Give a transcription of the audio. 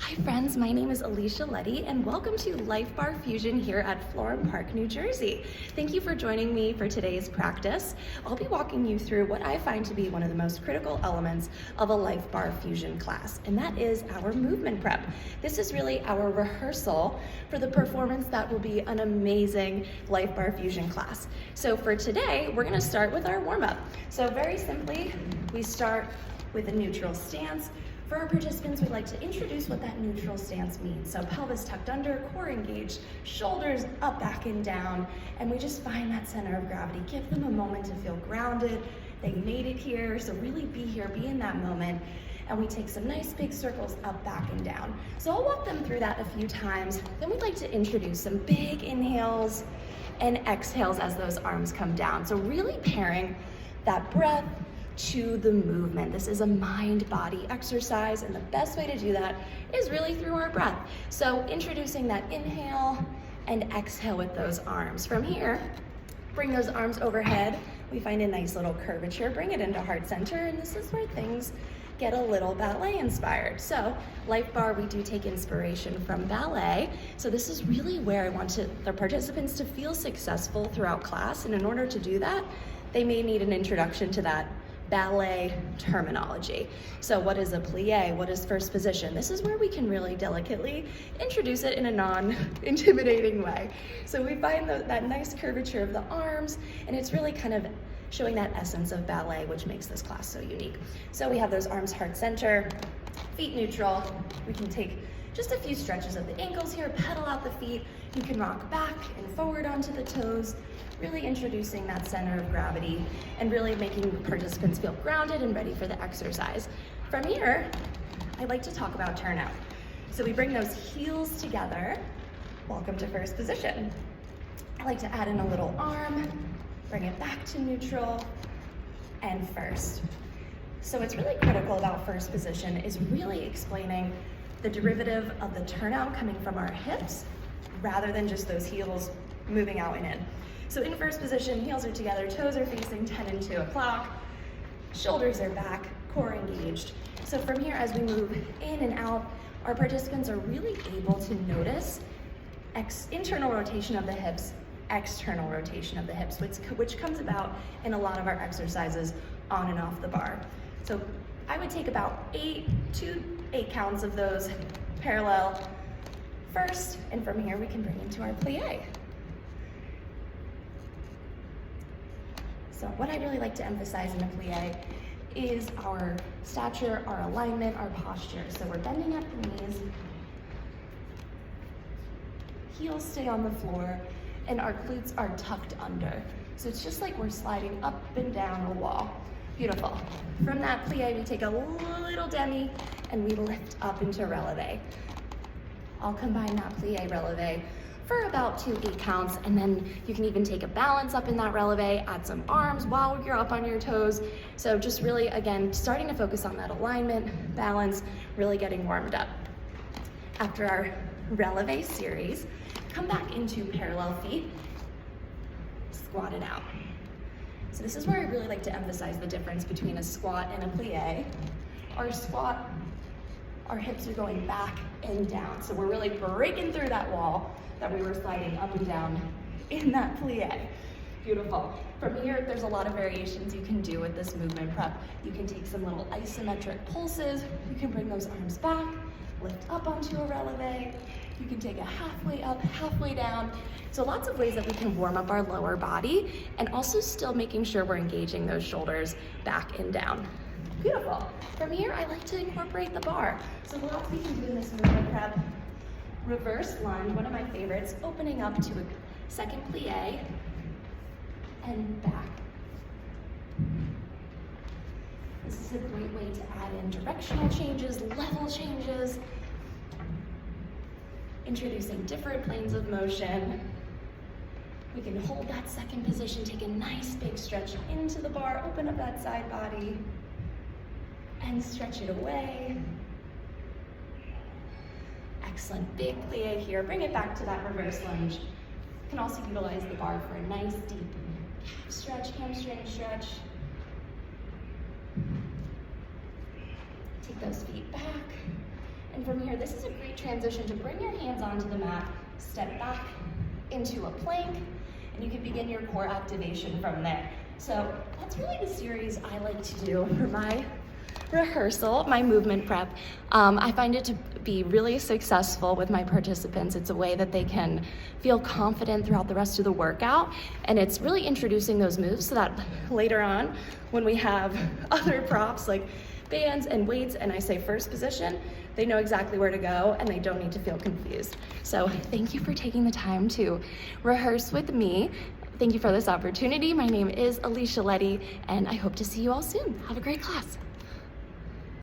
Hi friends, my name is Alicia, Leddy, and welcome to Life Barre Fusion here at Florham Park, New Jersey. Thank you for joining me for today's practice. I'll be walking you through what I find to be one of the most critical elements of a Life Barre Fusion class, and that is our movement prep. This is really our rehearsal for the performance that will be an amazing Life Barre Fusion class. So for today, we're gonna start with our warm-up. So very simply, we start with a neutral stance. For our participants, we like to introduce what that neutral stance means. So pelvis tucked under, core engaged, shoulders up, back, and down, and we just find that center of gravity. Give them a moment to feel grounded. They made it here, so really be here, be in that moment. And we take some nice big circles up, back, and down. So I'll walk them through that a few times. Then we'd like to introduce some big inhales and exhales as those arms come down. So really pairing that breath to the movement. This is a mind-body exercise, and the best way to do that is really through our breath. So introducing that inhale and exhale with those arms. From here, bring those arms overhead. We find a nice little curvature, bring it into heart center, and this is where things get a little ballet inspired. So Life Barre, we do take inspiration from ballet. So this is really where I want the participants to feel successful throughout class, and in order to do that, they may need an introduction to that ballet terminology. So what is a plie? What is first position? This is where we can really delicately introduce it in a non-intimidating way. So we find that nice curvature of the arms, and it's really kind of showing that essence of ballet, which makes this class so unique. So we have those arms heart center, feet neutral. We can take just a few stretches of the ankles here, pedal out the feet. You can rock back and forward onto the toes, really introducing that center of gravity and really making participants feel grounded and ready for the exercise. From here, I like to talk about turnout. So we bring those heels together. Welcome to first position. I like to add in a little arm, bring it back to neutral, and first. So what's really critical about first position is really explaining the derivative of the turnout coming from our hips rather than just those heels moving out and in. So in first position, heels are together, toes are facing 10 and 2 o'clock, shoulders are back, core engaged. So from here, as we move in and out, our participants are really able to notice internal rotation of the hips, external rotation of the hips, which comes about in a lot of our exercises on and off the bar. So I would take about 2 to 8 counts of those parallel first, and from here we can bring into our plie. So what I really like to emphasize in a plie is our stature, our alignment, our posture. So we're bending at the knees, heels stay on the floor, and our glutes are tucked under. So it's just like we're sliding up and down a wall. Beautiful. From that plie, we take a little demi and we lift up into releve. I'll combine that plie releve for about 2 8 counts, and then you can even take a balance up in that releve, add some arms while you're up on your toes. So just really, again, starting to focus on that alignment, balance, really getting warmed up. After our releve series, come back into parallel feet, squat it out. So this is where I really like to emphasize the difference between a squat and a plie. Our squat, our hips are going back and down. So we're really breaking through that wall that we were sliding up and down in that plie. Beautiful. From here, there's a lot of variations you can do with this movement prep. You can take some little isometric pulses. You can bring those arms back, lift up onto a releve. You can take a halfway up, halfway down. So lots of ways that we can warm up our lower body and also still making sure we're engaging those shoulders back and down. Beautiful. From here, I like to incorporate the bar. So what else we can do in this movement prep? Reverse lunge, one of my favorites, opening up to a second plie and back. This is a great way to add in directional changes, level changes, introducing different planes of motion. We can hold that second position, take a nice big stretch into the bar, open up that side body, and stretch it away. Excellent, big plie here. Bring it back to that reverse lunge. You can also utilize the bar for a nice deep calf stretch, hamstring stretch. Take those feet back, and from here, this is a great transition to bring your hands onto the mat, step back into a plank, and you can begin your core activation from there. So that's really the series I like to do for my rehearsal, my movement prep. I find it to be really successful with my participants. It's a way that they can feel confident throughout the rest of the workout, and it's really introducing those moves so that later on when we have other props like bands and weights and I say first position, they know exactly where to go and they don't need to feel confused. So thank you for taking the time to rehearse with me. Thank you for this opportunity. My name is Alicia Leddy, and I hope to see you all soon. Have a great class.